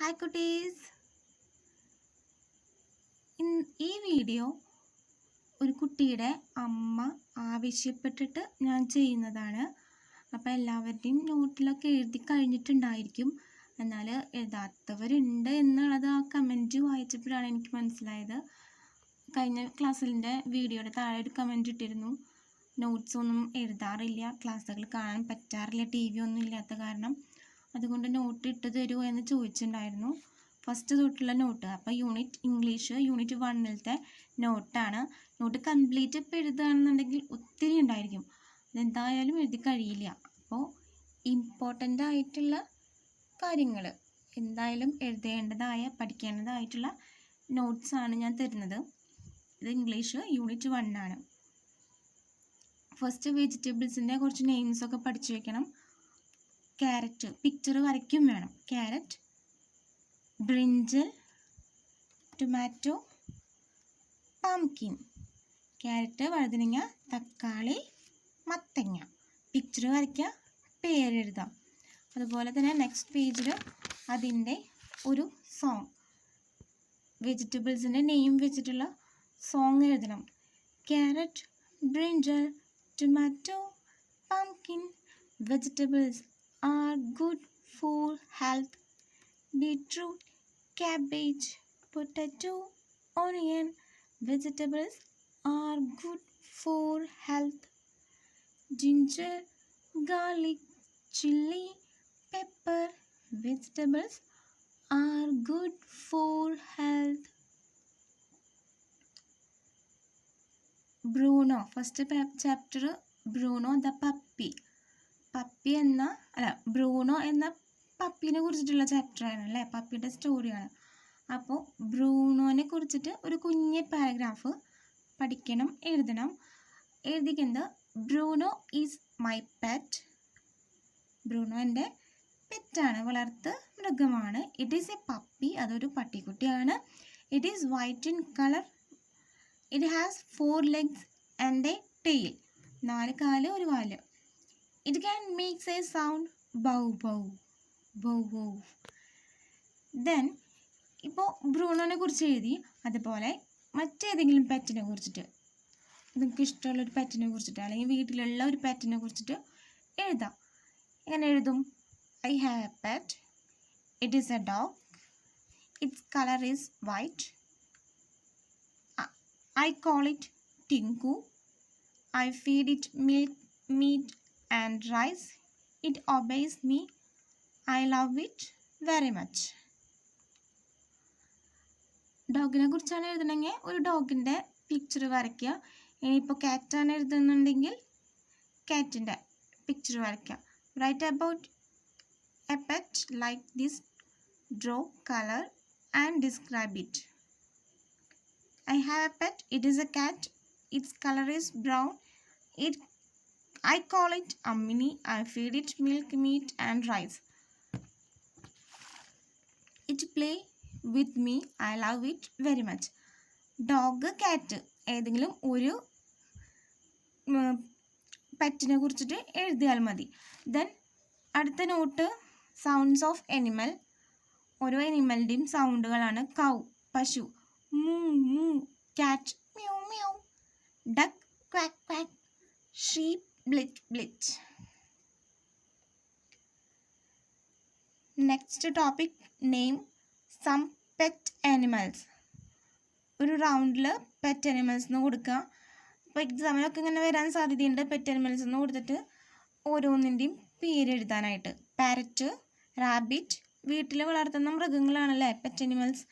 Hi കുട്ടീസ്. ഈ video ഒരു കുട്ടിയുടെ അമ്മ ആവശ്യപ്പെട്ടിട്ട് ഞാൻ ചെയ്യുന്നതാണ്. അപ്പോൾ എല്ലാവരുടെയും നോട്ടിലൊക്കെ എഴുതി കഴിഞ്ഞിട്ടുണ്ടായിരിക്കും. എന്നാൽ എഴുതാത്തവരുണ്ട് എന്നുള്ളത് ആ കമൻറ്റ് വായിച്ചപ്പോഴാണ് എനിക്ക് മനസ്സിലായത്. കഴിഞ്ഞ ക്ലാസ്സിൻ്റെ വീഡിയോയുടെ താഴെ ഒരു കമൻറ്റ് ഇട്ടിരുന്നു, നോട്ട്സ് ഒന്നും എഴുതാറില്ല, ക്ലാസ്സുകൾ കാണാൻ പറ്റാറില്ല, TV ഒന്നും ഇല്ലാത്ത കാരണം, അതുകൊണ്ട് നോട്ട് ഇട്ട് തരുമോ എന്ന് ചോദിച്ചിട്ടുണ്ടായിരുന്നു. ഫസ്റ്റ് തൊട്ടുള്ള നോട്ട്, അപ്പോൾ യൂണിറ്റ് ഇംഗ്ലീഷ് യൂണിറ്റ് 1-ത്തെ നോട്ടാണ്. നോട്ട് കംപ്ലീറ്റ് ഇപ്പോൾ എഴുതുകയാണെന്നുണ്ടെങ്കിൽ ഒത്തിരി ഉണ്ടായിരിക്കും, അതെന്തായാലും എഴുതി കഴിയില്ല. അപ്പോൾ ഇമ്പോർട്ടൻ്റ് ആയിട്ടുള്ള കാര്യങ്ങൾ എന്തായാലും എഴുതേണ്ടതായ പഠിക്കേണ്ടതായിട്ടുള്ള നോട്ട്സാണ് ഞാൻ തരുന്നത്. ഇത് ഇംഗ്ലീഷ് യൂണിറ്റ് 1 ആണ്. ഫസ്റ്റ് വെജിറ്റബിൾസിൻ്റെ കുറച്ച് നെയിംസൊക്കെ പഠിച്ചു വെക്കണം. ക്യാരറ്റ് പിക്ചർ വരയ്ക്കും വേണം. Carrot, brinjal, tomato, pumpkin. Carrot, വഴുതനങ്ങ, തക്കാളി, മത്തങ്ങ. പിക്ചർ വരയ്ക്കുക, പേരെഴുതാം. അതുപോലെ തന്നെ നെക്സ്റ്റ് പേജിൽ അതിൻ്റെ ഒരു സോങ്, വെജിറ്റബിൾസിൻ്റെ നെയിം വെച്ചിട്ടുള്ള സോങ് എഴുതണം. Carrot, brinjal, tomato, pumpkin. Vegetables are good for health. Beetroot, cabbage, potato, onion. Vegetables are good for health. Ginger, garlic, chili, pepper. Vegetables are good for health. Bruno, first chapter Bruno the puppy. Bruno എന്ന പപ്പീനെ കുറിച്ചിട്ടുള്ള ചാപ്റ്ററാണ് അല്ലേ, പപ്പിയുടെ സ്റ്റോറിയാണ്. അപ്പോൾ ബ്രൂണോനെ കുറിച്ചിട്ട് ഒരു കുഞ്ഞ് paragraph പഠിക്കണം, എഴുതണം. എഴുതിക്കുന്നത് Bruno is my pet. Bruno എൻ്റെ പെറ്റാണ്, വളർത്ത് മൃഗമാണ്. ഇറ്റ് ഈസ് എ പപ്പി, അതൊരു പട്ടിക്കുട്ടിയാണ്. It is white in colour. It has 4 legs and a tail. 4 കാല്, ഒരു വാല്. It can make a sound bow bow bow bow. Then ഇപ്പോൾ ബ്രൂണോനെ കുറിച്ച് എഴുതി. അതുപോലെ മറ്റേതെങ്കിലും പെറ്റിനെ കുറിച്ചിട്ട്, നിങ്ങൾക്ക് ഇഷ്ടമുള്ളൊരു പെറ്റിനെ കുറിച്ചിട്ട് അല്ലെങ്കിൽ വീട്ടിലുള്ള ഒരു പെറ്റിനെ കുറിച്ചിട്ട് എഴുതാം. എങ്ങനെ എഴുതും? I have a pet. It is a dog. Its color is white. I call it Tinku. I feed it milk, meat and rice. It obeys me. I love it very much. ഡോഗിനെ കുറിച്ചാണ് എഴുതണമെങ്കിൽ ഒരു ഡോഗിൻ്റെ picture വരയ്ക്കുക. ഇനിയിപ്പോൾ ക്യാറ്റാണ് എഴുതുന്നുണ്ടെങ്കിൽ ക്യാറ്റിൻ്റെ picture വരയ്ക്കുക. Write about a pet like this. Draw colour and describe it. I have a pet. It is a cat. Its color is brown. I call it Ammini. I feed it milk, meat and rice. It play with me. I love it very much. Dog, cat ഏതെങ്കിലും ഒരു പെറ്റിനെ കുറിച്ചിട്ട് എഴുതിയാൽ മതി. Then അടുത്ത not sounds of animal. ഓരോ എനിമലിൻ്റെയും സൗണ്ടുകളാണ്. കൗ, പശു, moo moo, cat meow meow, duck quack quack, sheep blit blit. Next topic, name some pet animals. ഒരു റൗണ്ടിൽ പെറ്റ് അനിമൽസ് എന്ന് കൊടുക്കുക. അപ്പോൾ എക്സാമിനൊക്കെ ഇങ്ങനെ വരാൻ സാധ്യതയുണ്ട്. പെറ്റ് അനിമൽസ് എന്ന് കൊടുത്തിട്ട് ഓരോന്നിൻ്റെയും പേര് എഴുതാനായിട്ട്. പാരറ്റ്, റാബിറ്റ്, വീട്ടിൽ വളർത്തുന്ന മൃഗങ്ങളാണല്ലേ pet animals.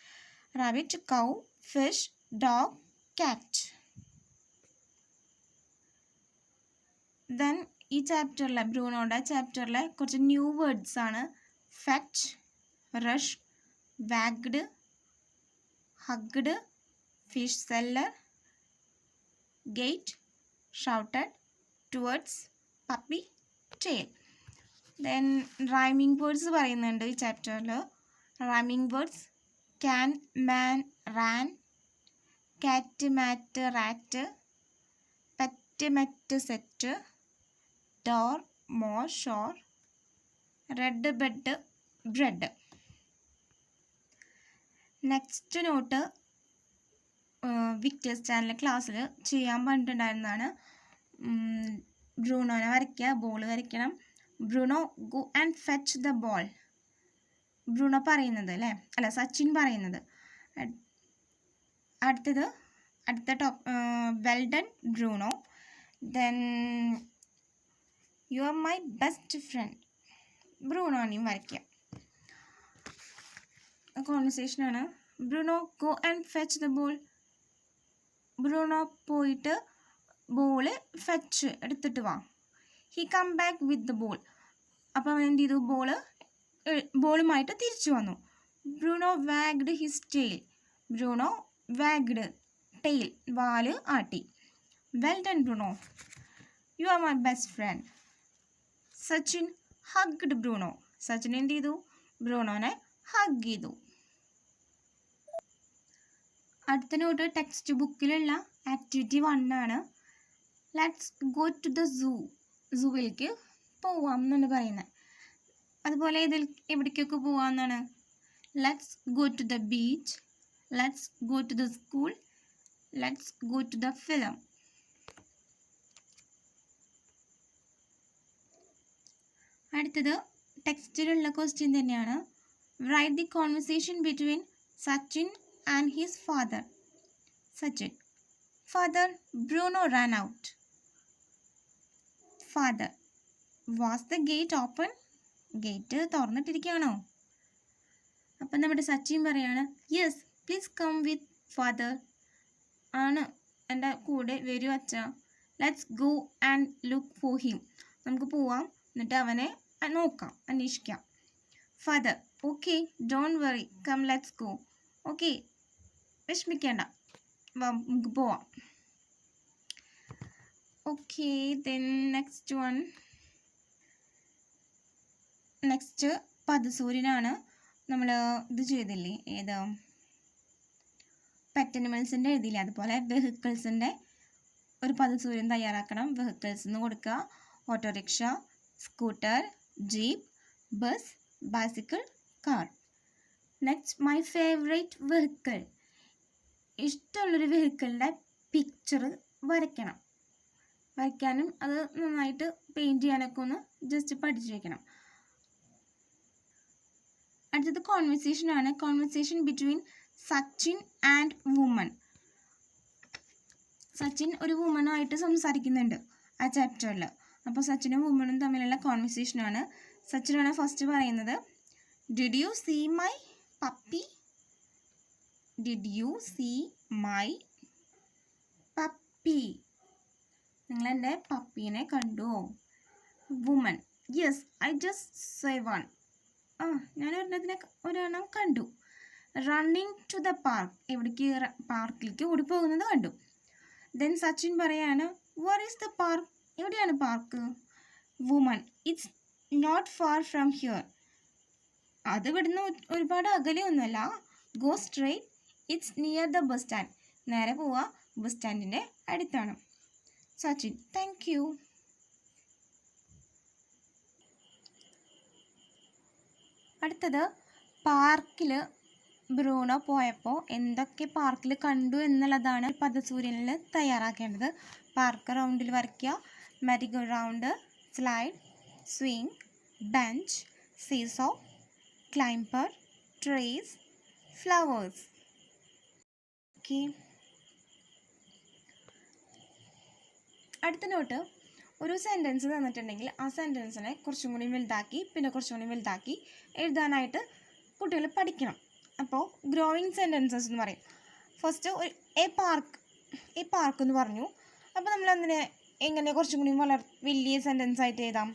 Rabbit, cow, fish, dog, cat. Then ഈ ചാപ്റ്ററിലെ ബ്രൂണോയുടെ ചാപ്റ്ററിലെ കുറച്ച് ന്യൂ വേർഡ്സ് ആണ്. Fetch, rush, wagged, hugged, fish seller, gate, shouted, towards, puppy, tail. Then rhyming words പറയുന്നുണ്ട് ഈ ചാപ്റ്ററിൽ. Rhyming words can, man, ran, cat, mat, rat, pet, met, set, door, more, shore, red bed, bread. Next note Victers channel ക്ലാസ്സിൽ ചെയ്യാൻ പറഞ്ഞിട്ടുണ്ടായിരുന്നതാണ്. ബ്രൂണോനെ വരയ്ക്കുക, ball വരയ്ക്കണം. Bruno go and fetch the ball. Bruno പറയുന്നത് അല്ലേ, അല്ല സച്ചിൻ പറയുന്നത്. അടുത്ത well done Bruno. Then you are my best friend. ബ്രൂണോനെയും വരയ്ക്കുക. കോൺവെർസേഷനാണ്. Bruno go and fetch the ball. Bruno പോയിട്ട് ബോള് ഫെച്ച് എടുത്തിട്ട് വാ. He come back with the ball. അപ്പോൾ അവൻ എന്ത് ചെയ്തു, ബോളുമായിട്ട് തിരിച്ചു വന്നു. Bruno wagged his tail. Bruno wagged tail, വാല് ആട്ടി. Well done Bruno, U are my best front. Sachin hugged Bruno. Sachin എന്ത് ചെയ്തു, ബ്രൂണോനെ ഹഗ് ചെയ്തു. അടുത്ത നോട്ട് ടെക്സ്റ്റ് ബുക്കിലുള്ള ആക്ടിവിറ്റി 1 ആണ്. Let's go to the zoo. സൂവിലേക്ക് പോവാം എന്നാണ് പറയുന്നത്. അതുപോലെ എവിടേക്കൊക്കെ പോവാമെന്നാണ്. Let's go to the beach, let's go to the school, let's go to the film. അടുത്തത് ടെക്സ്റ്റിലുള്ള ക്വസ്റ്റ്യൻ തന്നെയാണ്. Write the conversation between Sachin and his father. Sachin. Father, Bruno ran out. Father. Was the gate open? ഗേറ്റ് തുറന്നിട്ടിരിക്കുകയാണോ? അപ്പം നമ്മുടെ സച്ചിൻ പറയാണ്, yes please come with father. ആണ്, എൻ്റെ കൂടെ വരൂ അച്ഛ. ലെറ്റ്സ് ഗോ ആൻഡ് ലുക്ക് ഫോർ ഹിം. നമുക്ക് പോവാം, എന്നിട്ട് അവനെ നോക്കാം, അന്വേഷിക്കാം. Father, okay don't worry, come let's go. Okay, വിഷമിക്കേണ്ട, നമുക്ക് പോവാം. ഓക്കെ, ദെൻ നെക്സ്റ്റ് പദസൂര്യനാണ്. നമ്മൾ ഇത് ചെയ്തില്ലേ, ഏത് പെറ്റ് അനിമൽസിൻ്റെ എഴുതിയില്ലേ, അതുപോലെ വെഹിക്കിൾസിൻ്റെ ഒരു പദസൂര്യൻ തയ്യാറാക്കണം. വെഹിക്കിൾസ് എന്ന് കൊടുക്കുക. Autorickshaw, scooter, jeep, bus, bicycle, car. Next my favourite vehicle. ഇഷ്ടമുള്ളൊരു വെഹിക്കിളിൻ്റെ പിക്ചർ വരയ്ക്കാനും അത് നന്നായിട്ട് പെയിൻറ്റ് ചെയ്യാനൊക്കെ ഒന്ന് ജസ്റ്റ് പഠിച്ചു വയ്ക്കണം. അടുത്തത് കോൺവെർസേഷനാണ്. Conversation between Sachin and woman. സച്ചിൻ ഒരു വുമണുമായിട്ട് സംസാരിക്കുന്നുണ്ട് ആ ചാപ്റ്ററിൽ. അപ്പോൾ സച്ചിനും വുമണും തമ്മിലുള്ള കോൺവെർസേഷനാണ്. സച്ചിനാണ് ഫസ്റ്റ് പറയുന്നത്. Did you see my puppy? Did you see my puppy? നിങ്ങൾ എൻ്റെ പപ്പീനെ കണ്ടുവോ? Woman, yes I just say one. ഞാൻ ഒരെണ്ണം കണ്ടു. Running to the park. എവിടേക്ക്? പാർക്കിലേക്ക് ഓടിപ്പോകുന്നത് കണ്ടു. ദെൻ സച്ചിൻ പറയാണ്, വേർ ഈസ് ദ പാർക്ക്? എവിടെയാണ് പാർക്ക്? Woman, it's not far from here. അത് ഇവിടുന്ന് ഒരുപാട് അകലെ ഒന്നുമല്ല. Go straight, it's near the bus stand. നേരെ പോവുക, ബസ് സ്റ്റാൻഡിൻ്റെ അടുത്താണ്. Sachin, thank you. അടുത്തത് പാർക്കിൽ ബ്രൂണോ പോയപ്പോൾ എന്തൊക്കെ പാർക്കിൽ കണ്ടു എന്നുള്ളതാണ് പദസൂര്യനിൽ തയ്യാറാക്കേണ്ടത്. പാർക്ക് റൗണ്ടിൽ വരയ്ക്കുക. Merry go round, slide, swing, bench, seesaw, climber, trees, flowers. Okay, അടുത്ത നോട്ട്, ഒരു സെൻറ്റൻസ് തന്നിട്ടുണ്ടെങ്കിൽ ആ സെൻറ്റൻസിനെ കുറച്ചും കൂടി വലുതാക്കി പിന്നെ കുറച്ചും കൂടി വലുതാക്കി എഴുതാനായിട്ട് കുട്ടികൾ പഠിക്കണം. അപ്പോൾ ഗ്രോയിങ് സെൻറ്റൻസസ് എന്ന് പറയും. ഫസ്റ്റ് ഒരു എ പാർക്ക് എന്ന് പറഞ്ഞു. അപ്പോൾ നമ്മൾ എങ്ങനെ കുറച്ചും കൂടി വലിയ സെൻറ്റൻസ് ആയിട്ട് എഴുതാം?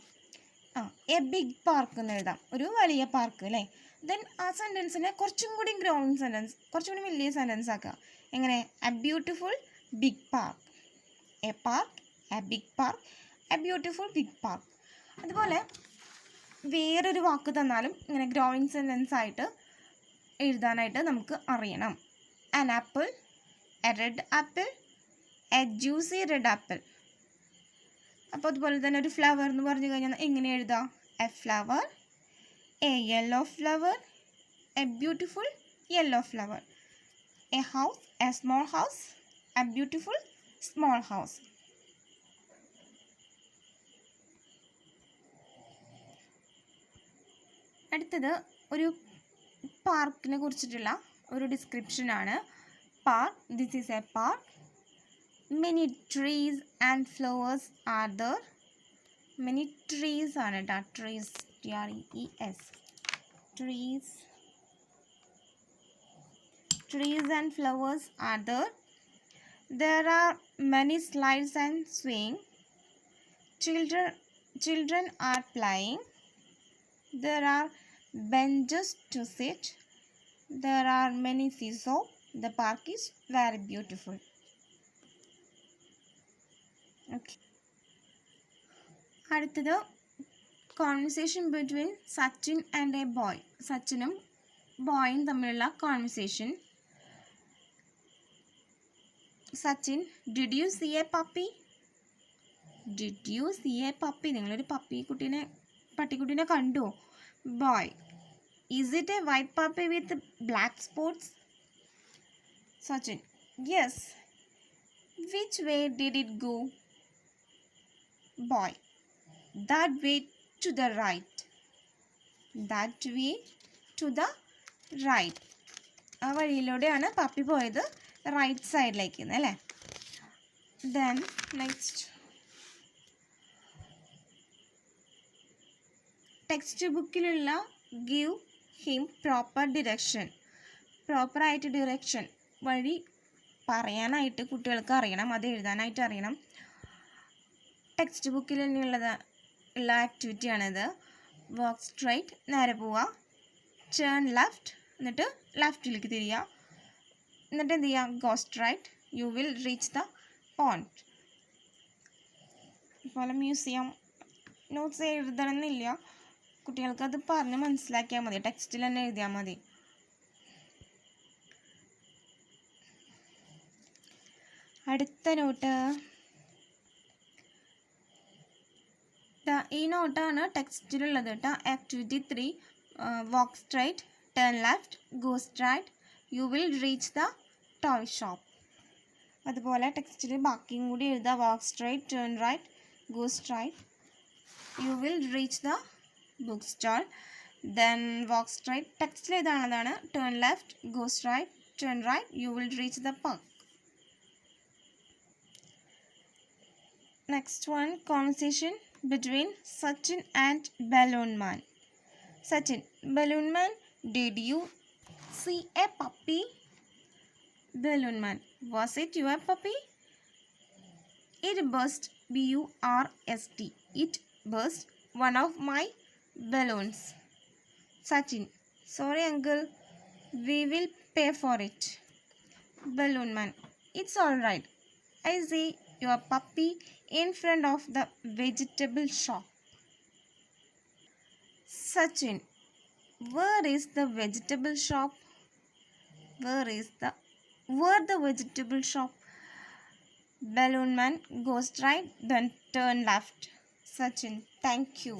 എ ബിഗ് പാർക്ക് എന്ന് എഴുതാം, ഒരു വലിയ പാർക്ക് അല്ലേ. ദെൻ ആ സെൻറ്റൻസിനെ കുറച്ചും കൂടി ഗ്രോയിങ് സെൻറ്റൻസ്, കുറച്ചും കൂടി വലിയ സെൻറ്റൻസ് ആക്കുക. എങ്ങനെ? A beautiful big park. A park, a big park, a beautiful big park. അതുപോലെ വേറൊരു വാക്ക് തന്നാലും ഇങ്ങനെ ഗ്രോയിങ് സെൻറ്റൻസ് ആയിട്ട് എഴുതാനായിട്ട് നമുക്ക് അറിയണം. An apple, A red apple, A juicy red apple. അപ്പോൾ അതുപോലെ തന്നെ ഒരു ഫ്ലവർ എന്ന് പറഞ്ഞു കഴിഞ്ഞാൽ എങ്ങനെ എഴുതാം? A flower, A yellow flower, A beautiful yellow flower. A house, a small house, a beautiful small house. അടുത്തത് ഒരു പാർക്കിനെ കുറിച്ചിട്ടുള്ള ഒരു ഡിസ്ക്രിപ്ഷൻ ആണ്. Park, this is A park. Many trees and flowers are there. Many trees ആണ് കേട്ടോ, trees, TREES, trees. Trees and flowers are there. There are many slides and swing. Children are playing. There are benches to sit. There are many seesaw. The park is very beautiful. Okay. അടുത്തത് conversation between Sachin and a boy. സച്ചിനും ബോയും തമ്മിലുള്ള conversation. Sachin, did you see a puppy? Did you see a puppy? നിങ്ങളൊരു പട്ടിക്കുട്ടീനെ കണ്ടോ? Boy, is it a white puppy with black spots? Sachin, yes. Which way did it go? Boy, that way to the right. That way to the right. ആ വഴിയിലൂടെയാണ് puppy പോയത്, right സൈഡിലേക്ക് അല്ലേ. Then next, text ബുക്കിലുള്ള give him proper direction. പ്രോപ്പറായിട്ട് direction വഴി പറയാനായിട്ട് കുട്ടികൾക്ക് അറിയണം, അത് എഴുതാനായിട്ട് അറിയണം. ടെക്സ്റ്റ് ബുക്കിൽ ഉള്ള ആക്ടിവിറ്റിയാണിത്. വാക്ക് സ്ട്രൈറ്റ്, നേരെ പോവുക. ടേൺ ലെഫ്റ്റ്, എന്നിട്ട് ലെഫ്റ്റിലേക്ക് തിരിയുക. എന്നിട്ട് എന്ത് ചെയ്യുക? Go straight, you will reach the point. അതുപോലെ മ്യൂസിയം. നോട്ട്സ് എഴുതണമെന്നില്ല, കുട്ടികൾക്കത് പറഞ്ഞ് മനസ്സിലാക്കിയാൽ മതി, ടെക്സ്റ്റിൽ തന്നെ എഴുതിയാൽ മതി. അടുത്ത നോട്ട്, ഈ നോട്ടാണ് ടെക്സ്റ്റിലുള്ളത് കേട്ടോ. Activity 3, walk straight, turn left, go straight, you will reach the toy shop. അതുപോലെ ടെക്സ്റ്റിൽ ബാക്കിയും കൂടി എഴുതുക. Walk straight, turn right, go straight, you will reach the book stall. Then walk straight, ടെക്സ്റ്റിൽ എഴുതാനുള്ളതാണ്. Turn left, go straight, turn right, you will reach the park. Next one, conversation between Sachin and Balloon Man. Sachin, Balloon Man, did you see a puppy? Balloon Man, was it your puppy? It burst, BURST. It burst one of my balloons. Sachin, sorry uncle, we will pay for it. Balloon Man, it's all right. I see your puppy in front of the vegetable shop. Sachin, where is the vegetable shop? Where the vegetable shop? Balloon Man, go straight, then turn left. Sachin, thank you.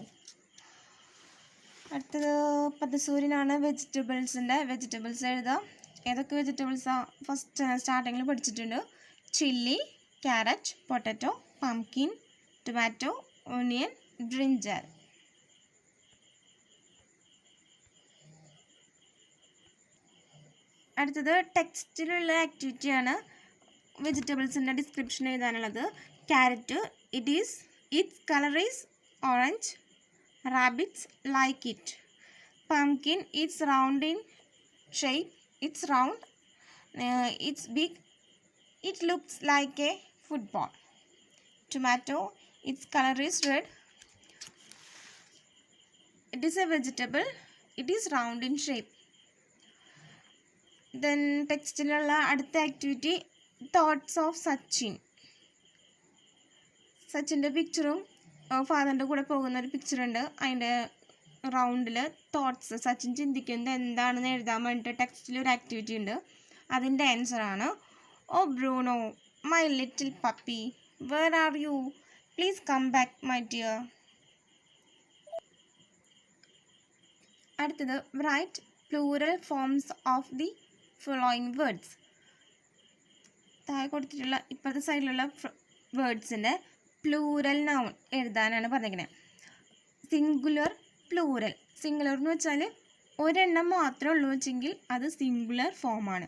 അടുത്തത് പദസൂര്യനാണ്. Vegetables എഴുതാം. ഏതൊക്കെ വെജിറ്റബിൾസാണ് first സ്റ്റാർട്ടിങ്ങിൽ പഠിച്ചിട്ടുണ്ട്? Chilli, carrot, potato, pumpkin, tomato, onion, brinjal. അടുത്തത് ടെക്സ്റ്റിലുള്ള ആക്ടിവിറ്റിയാണ്. വെജിറ്റബിൾസിൻ്റെ description എഴുതാനുള്ളത്. Carrot, its colour is orange. Rabbits like it. Pumpkin, it's round in shape. It's round. It's big. It looks like a football. Tomato, its color is red. It is a vegetable. It is round in shape. Then ടെക്സ്റ്റിലുള്ള അടുത്ത activity thoughts of Sachin. സച്ചിൻ്റെ പിക്ചറും ഫാദറിൻ്റെ കൂടെ പോകുന്ന ഒരു പിക്ചറുണ്ട്. അതിൻ്റെ റൗണ്ടിൽ thoughts, Sachin ചിന്തിക്കുന്നത് എന്താണെന്ന് എഴുതാൻ വേണ്ടിയിട്ട് ടെക്സ്റ്റിൽ ഒരു ആക്ടിവിറ്റി ഉണ്ട്. അതിൻ്റെ ആൻസറാണ്. Oh Bruno, my little puppy, where are you? Please come back, my dear. അടുത്തത് write plural forms of the following words. താഴെ കൊടുത്തിട്ടുള്ള ഇപ്പോഴത്തെ സൈഡിലുള്ള വേർഡ്സിൻ്റെ പ്ലൂറൽ നൗൺ എഴുതാനാണ് പറഞ്ഞിരിക്കുന്നത്. Singular, plural. സിംഗുലർ എന്ന് വെച്ചാൽ ഒരെണ്ണം മാത്രമേ ഉള്ളൂ വെച്ചെങ്കിൽ അത് സിംഗുലർ ഫോമാണ്.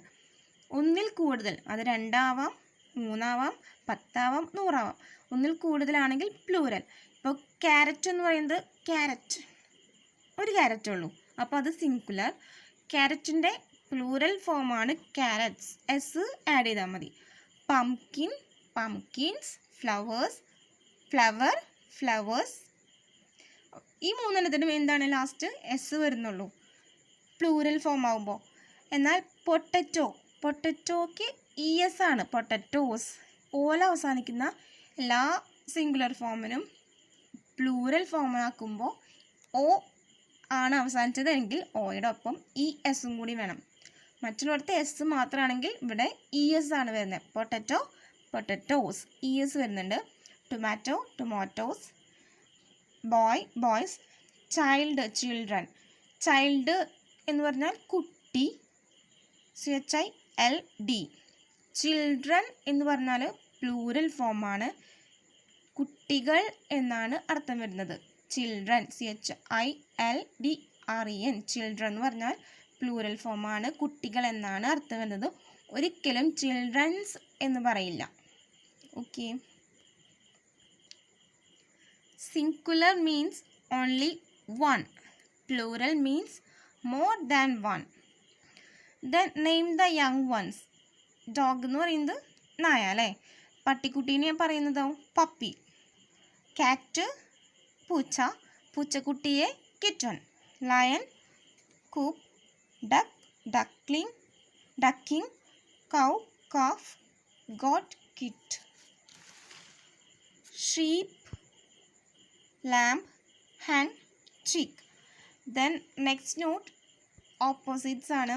ഒന്നിൽ കൂടുതൽ, അത് 2 ആവാം, 3 ആവാം, 10 ആവാം, 100 ആവാം. ഒന്നിൽ കൂടുതലാണെങ്കിൽ പ്ലൂറൽ. ഇപ്പോൾ ക്യാരറ്റ് എന്ന് പറയുന്നത് ക്യാരറ്റ്, ഒരു ക്യാരറ്റേ ഉള്ളൂ, അപ്പോൾ അത് സിംഗുലർ. ക്യാരറ്റിൻ്റെ പ്ലൂറൽ ഫോമാണ് ക്യാരറ്റ്സ്. എസ് ആഡ് ചെയ്താൽ മതി. Pumpkin, pumpkins. Flowers, flower, flowers. ഈ 3 എന്താണ് ലാസ്റ്റ് എസ് വരുന്നുള്ളൂ പ്ലൂറൽ ഫോം ആകുമ്പോൾ. എന്നാൽ പൊട്ടറ്റോ, പൊട്ടറ്റോക്ക് ES ആണ്, പൊട്ടറ്റോസ്. ഓല അവസാനിക്കുന്ന എല്ലാ സിംഗുലർ ഫോമിനും പ്ലൂറൽ ഫോം ആക്കുമ്പോൾ O ആണ് അവസാനിച്ചതെങ്കിൽ ഓയുടെ ഒപ്പം ESഉം കൂടി വേണം. മറ്റുള്ളവർക്ക് എസ് മാത്രമാണെങ്കിൽ ഇവിടെ ES ആണ് വരുന്നത്. പൊട്ടറ്റോ, പൊട്ടറ്റോസ്, ES വരുന്നുണ്ട്. Tomato, tomatoes. Boy, boys. Child, children. Child എന്ന് പറഞ്ഞാൽ കുട്ടി, CHILD. ചിൽഡ്രൻ എന്ന് പറഞ്ഞാൽ പ്ലൂറൽ ഫോമാണ്, കുട്ടികൾ എന്നാണ് അർത്ഥം വരുന്നത്. Children, CHILDREN. ചിൽഡ്രൻ എന്ന് പറഞ്ഞാൽ പ്ലൂറൽ ഫോമാണ്, കുട്ടികൾ എന്നാണ് അർത്ഥം വരുന്നത്. ഒരിക്കലും ചിൽഡ്രൻസ് എന്ന് പറയില്ല. Okay. Singular means only one, plural means more than one. Then name the young ones. Dog എന്ന് പറയുന്നത് നായ അല്ലേ. പട്ടിക്കുട്ടീനെ പറയുന്നതോ പപ്പി. കാറ്റ്, പൂച്ച, പൂച്ചക്കുട്ടിയെ kitten. Lion, cub. Duck, duckling, duckling. Cow, calf. Goat, kid. Sheep, lamb, hen, chick. Then next note opposites ആണ്.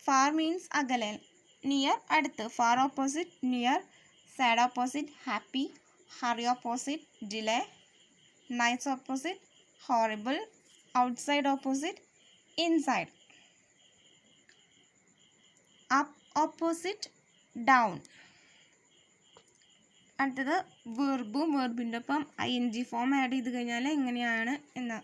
Far means അകലെ, near അടുത്ത്. Far opposite near, sad opposite happy, hurry opposite delay, nice opposite horrible, outside opposite inside. Up opposite down. അടുത്തത് വെർബും വെർബിൻ്റെ ഒപ്പം ING form add ചെയ്ത് കഴിഞ്ഞാൽ എങ്ങനെയാണ് എന്ന്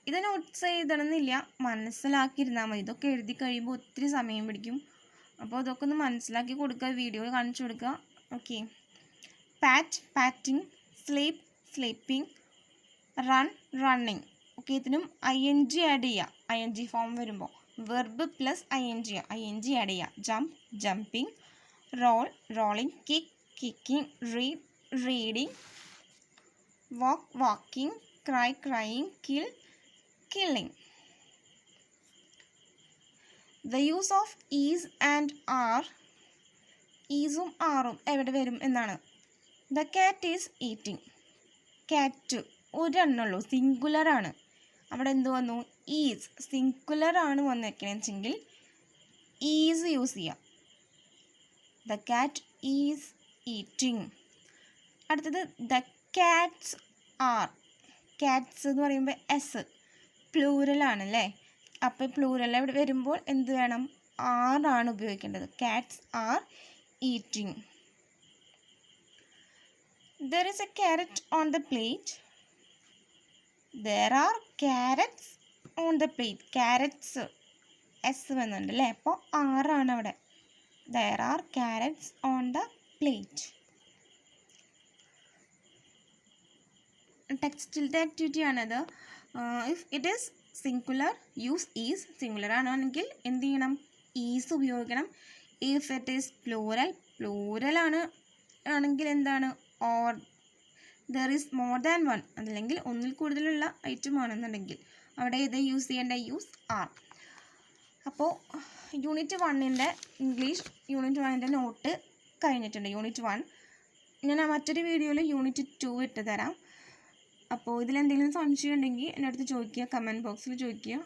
ഇത് നോട്ട്സ് എഴുതണമെന്നില്ല, മനസ്സിലാക്കിയിരുന്നാൽ മതി. ഇതൊക്കെ എഴുതി കഴിയുമ്പോൾ ഒത്തിരി സമയം പിടിക്കും. അപ്പോൾ ഇതൊക്കെ ഒന്ന് മനസ്സിലാക്കി കൊടുക്കുക, വീഡിയോ കാണിച്ചു കൊടുക്കുക. Okay. Pat, patting. Sleep, sleeping. Run, running. Okay. ഇതിനും ING ആഡ് ചെയ്യുക. ING ഫോം വരുമ്പോൾ വെർബ് പ്ലസ് ING ആഡ് ചെയ്യുക. Jump, jumping. roll, rolling. kick, kicking. read, reading. walk, walking. cry, crying. kill, killing. The use of is and are. ഈസും ആറും എവിടെ വരും എന്നാണ്. The cat is eating. കാറ്റ് ഒരെണ്ണുള്ളൂ, singular ആണ്. അവിടെ എന്ത് വന്നു? ഈസ്. സിംഗുലർ ആണ് വന്നേക്കണെച്ചെങ്കിൽ ഈസ് യൂസ് ചെയ്യാം. The cat is eating. അടുത്തത് the cats are. cats എന്ന് പറയുമ്പോൾ എസ് പ്ലൂറലാണ് അല്ലേ. അപ്പോൾ പ്ലൂറൽ ഇവിടെ വരുമ്പോൾ എന്ത് വേണം? ആറാണ് ഉപയോഗിക്കേണ്ടത്. Katz R eating. There is a carrot on the plate. There are carrots on the plate. carrots S വന്നുണ്ട് അല്ലേ. അപ്പോൾ ആറാണ് അവിടെ. There are carrots on the plate. ടെക്സ്റ്റിലത്തെ ആക്ടിവിറ്റി ആണത്. If it is singular use is. Singular ആണെങ്കിൽ എന്ത് ചെയ്യണം? ഈസ് ഉപയോഗിക്കണം. ഇഫ് ഇറ്റ് ഈസ് പ്ലൂറൽ, ആണെങ്കിൽ എന്താണ്? Or there is more than one, അതല്ലെങ്കിൽ ഒന്നിൽ കൂടുതലുള്ള ഐറ്റം ആണെന്നുണ്ടെങ്കിൽ അവിടെ ഇത് യൂസ് ചെയ്യേണ്ട? Use are. അപ്പോൾ യൂണിറ്റ് 1ൻ്റെ ഇംഗ്ലീഷ് യൂണിറ്റ് 1ൻ്റെ നോട്ട് കഴിഞ്ഞിട്ടുണ്ട്. യൂണിറ്റ് 1 ഞാൻ മറ്റൊരു വീഡിയോയിൽ യൂണിറ്റ് 2 ഇട്ട് തരാം. അപ്പോൾ ഇതിലെന്തെങ്കിലും സംശയം ഉണ്ടെങ്കിൽ എൻ്റെ അടുത്ത് ചോദിക്കുക, കമൻറ്റ് ബോക്സിൽ ചോദിക്കുക.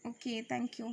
Okay, thank you.